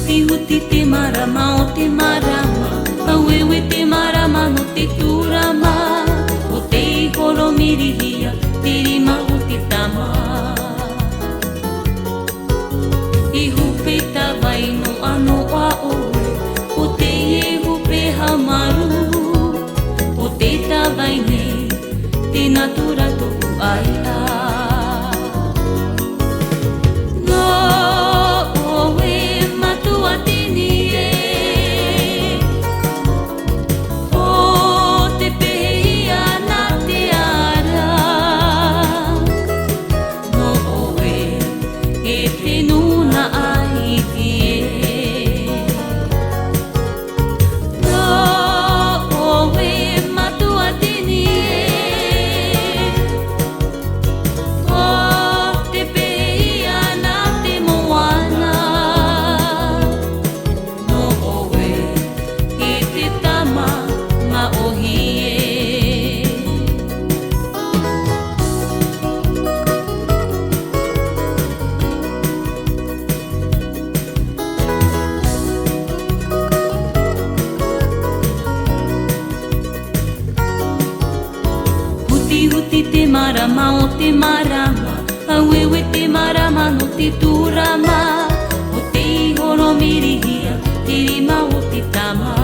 Huti te marama o te marama, auewe te marama no te turama, o te holo mirihia, te rima o te tama. I hupe tawai no ano a oe, o te e hupe hamaru, o te tawai nei, te natura toku ai a. Huti te marama o te marama, auewe te marama no te turama, o te holo mirihia, te rima o te tama.